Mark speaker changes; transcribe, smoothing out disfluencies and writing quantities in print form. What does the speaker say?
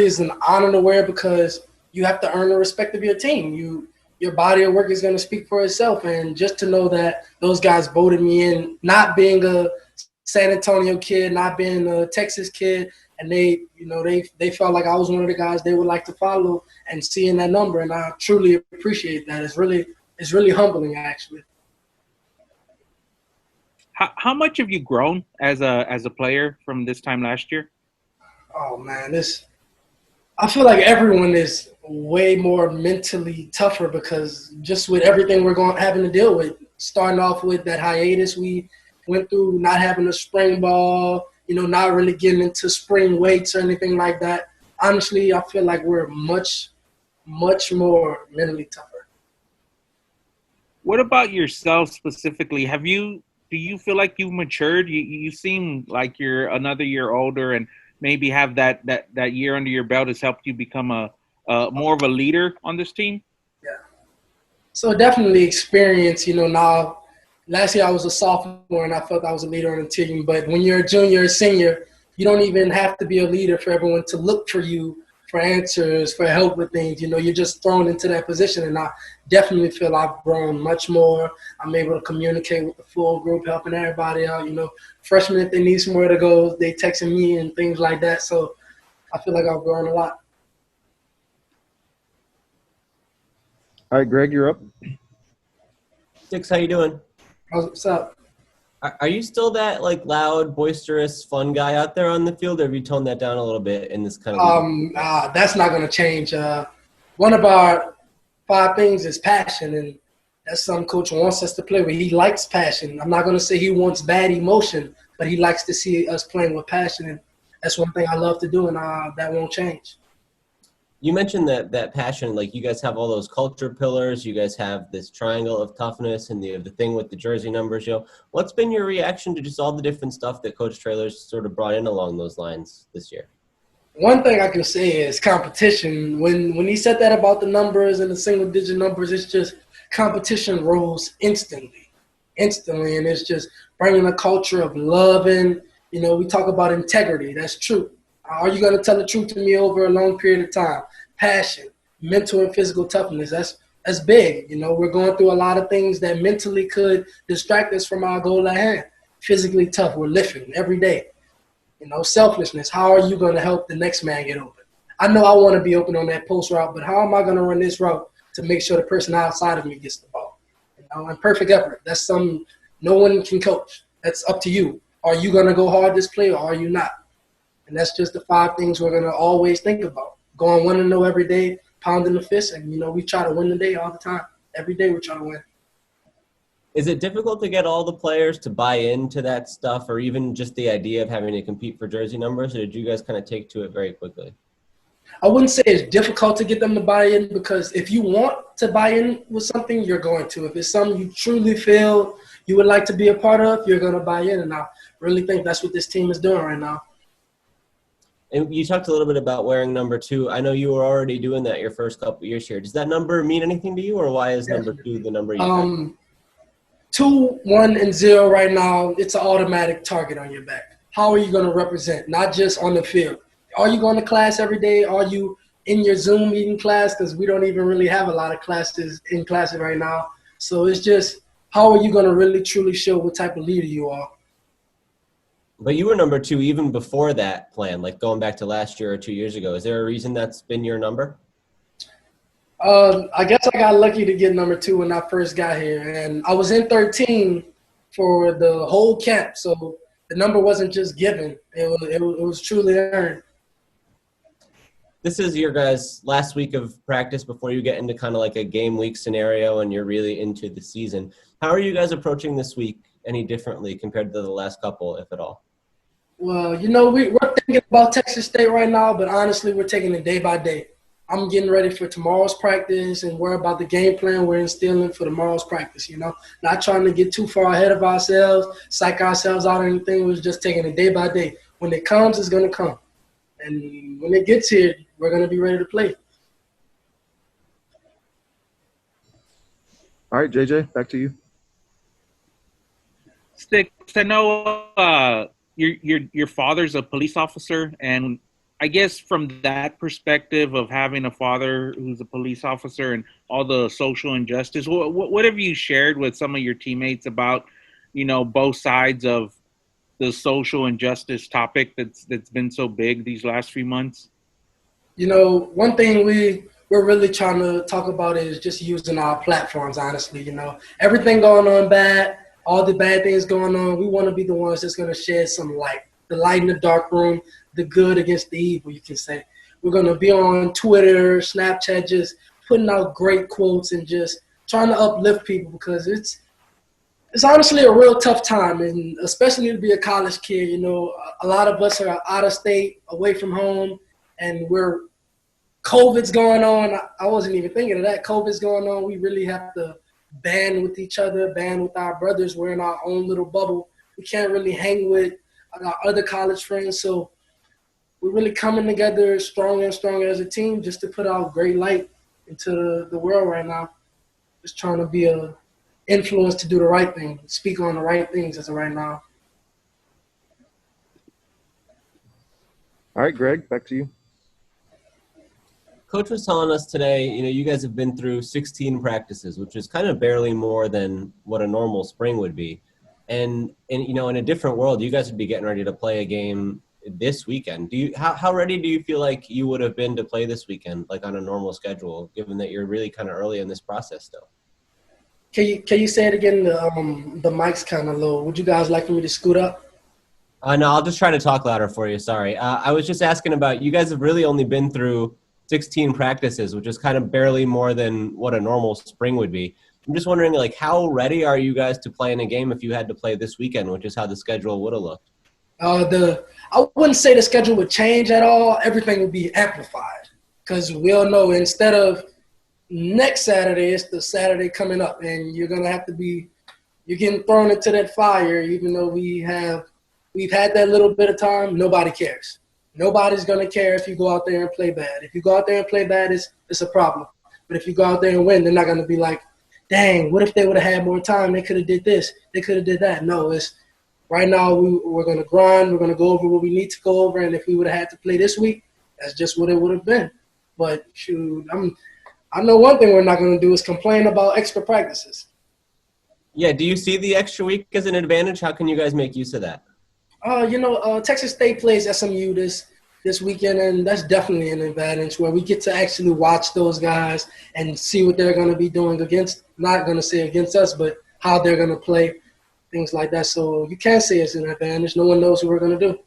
Speaker 1: is an honor to wear because you have to earn the respect of your team. Your body of work is going to speak for itself, and just to know that those guys voted me in, not being a San Antonio kid, not being a Texas kid, and they felt like I was one of the guys they would like to follow, and seeing that number, and I truly appreciate that. It's really humbling, actually.
Speaker 2: How much have you grown as a player from this time last year?
Speaker 1: Oh man, I feel like everyone is way more mentally tougher because just with everything we're having to deal with, starting off with that hiatus we went through, not having a spring ball, not really getting into spring weights or anything like that. Honestly, I feel like we're much, much more mentally tougher.
Speaker 2: What about yourself specifically? Do you feel like you've matured? You seem like you're another year older, and maybe have that year under your belt has helped you become a more of a leader on this team?
Speaker 1: Yeah. So definitely experience, now last year I was a sophomore and I felt I was a leader on the team, but when you're a junior or senior, you don't even have to be a leader for everyone to look for you for answers, for help with things. You're just thrown into that position, and I definitely feel I've grown much more. I'm able to communicate with the full group, helping everybody out. Freshmen, if they need somewhere to go, they texting me and things like that. So I feel like I've grown a lot.
Speaker 3: All right, Greg, you're up.
Speaker 4: Six, how you doing?
Speaker 1: What's up?
Speaker 4: Are you still that loud, boisterous, fun guy out there on the field, or have you toned that down a little bit in this kind of
Speaker 1: that's not going to change. One of our 5 things is passion, and that's something Coach wants us to play with. He likes passion. I'm not going to say he wants bad emotion, but he likes to see us playing with passion, and that's one thing I love to do, and that won't change.
Speaker 4: You mentioned that passion, you guys have all those culture pillars, you guys have this triangle of toughness, and the thing with the jersey numbers. What's been your reaction to just all the different stuff that Coach Traylor's sort of brought in along those lines this year?
Speaker 1: One thing I can say is competition. When he said that about the numbers and the single-digit numbers, it's just competition rose instantly, and it's just bringing a culture of love in. We talk about integrity. That's true. Are you going to tell the truth to me over a long period of time? Passion, mental and physical toughness. That's big. We're going through a lot of things that mentally could distract us from our goal at hand. Physically tough. We're lifting every day. Selflessness. How are you going to help the next man get open? I know I want to be open on that post route, but how am I going to run this route to make sure the person outside of me gets the ball? And perfect effort. That's something no one can coach. That's up to you. Are you going to go hard this play, or are you not? And that's just the 5 things we're going to always think about. Going 1-0 every day, pounding the fist, and, we try to win the day all the time. Every day we try to win.
Speaker 4: Is it difficult to get all the players to buy into that stuff, or even just the idea of having to compete for jersey numbers, or did you guys kind of take to it very quickly?
Speaker 1: I wouldn't say it's difficult to get them to buy in, because if you want to buy in with something, you're going to. If it's something you truly feel you would like to be a part of, you're going to buy in, and I really think that's what this team is doing right now.
Speaker 4: And you talked a little bit about wearing number 2. I know you were already doing that your first couple years here. Does that number mean anything to you, or why is number 2 the number you picked?
Speaker 1: 2, 1, and 0 right now, it's an automatic target on your back. How are you going to represent, not just on the field? Are you going to class every day? Are you in your Zoom meeting class? Because we don't even really have a lot of classes in classes right now. So it's just, how are you going to really truly show what type of leader you are?
Speaker 4: But you were number 2 even before that plan, going back to last year or 2 years ago. Is there a reason that's been your number?
Speaker 1: I guess I got lucky to get number 2 when I first got here. And I was in 13 for the whole camp. So the number wasn't just given. It was truly earned.
Speaker 4: This is your guys' last week of practice before you get into kind of a game week scenario and you're really into the season. How are you guys approaching this week any differently compared to the last couple, if at all?
Speaker 1: Well, we're thinking about Texas State right now, but honestly, we're taking it day by day. I'm getting ready for tomorrow's practice and worry about the game plan we're instilling for tomorrow's practice, Not trying to get too far ahead of ourselves, psych ourselves out or anything. We're just taking it day by day. When it comes, it's going to come. And when it gets here, we're going to be ready to play.
Speaker 3: All right, JJ, back to you.
Speaker 2: Sticks, I know your father's a police officer, and I guess from that perspective of having a father who's a police officer and all the social injustice, what have you shared with some of your teammates about, both sides of the social injustice topic that's been so big these last few months?
Speaker 1: One thing we're really trying to talk about is just using our platforms, honestly. Everything going on bad, all the bad things going on, we want to be the ones that's going to shed some light. The light in the dark room, the good against the evil, you can say. We're going to be on Twitter, Snapchat, just putting out great quotes and just trying to uplift people, because it's honestly a real tough time, and especially to be a college kid. A lot of us are out of state, away from home, and COVID's going on. I wasn't even thinking of that. COVID's going on. We really have to band with each other, band with our brothers. We're in our own little bubble. We can't really hang with our other college friends. So we're really coming together stronger and stronger as a team just to put out great light into the world right now. Just trying to be a influence to do the right thing, speak on the right things as of right now.
Speaker 3: All right, Greg, back to you.
Speaker 4: Coach was telling us today, you guys have been through 16 practices, which is kind of barely more than what a normal spring would be. And in a different world, you guys would be getting ready to play a game this weekend. How ready do you feel like you would have been to play this weekend, like on a normal schedule, given that you're really kind of early in this process still?
Speaker 1: Can you say it again? The mic's kind of low. Would you guys like for me to scoot up?
Speaker 4: No, I'll just try to talk louder for you. Sorry. I was just asking about, you guys have really only been through 16 practices, which is kind of barely more than what a normal spring would be. I'm just wondering, how ready are you guys to play in a game if you had to play this weekend, which is how the schedule would have looked?
Speaker 1: I wouldn't say the schedule would change at all. Everything would be amplified, because we all know instead of next Saturday, it's the Saturday coming up, and you're going to have to you're getting thrown into that fire. Even though we've had that little bit of time, nobody cares. Nobody's going to care if you go out there and play bad. If you go out there and play bad, it's a problem. But if you go out there and win, they're not going to be like, dang, what if they would have had more time? They could have did this. They could have did that. No, it's right now we're going to grind. We're going to go over what we need to go over. And if we would have had to play this week, that's just what it would have been. But shoot, I know one thing we're not going to do is complain about extra practices.
Speaker 4: Yeah, do you see the extra week as an advantage? How can you guys make use of that?
Speaker 1: Texas State plays SMU this weekend, and that's definitely an advantage where we get to actually watch those guys and see what they're going to be doing not going to say against us, but how they're going to play, things like that. So you can't say it's an advantage. No one knows what we're going to do.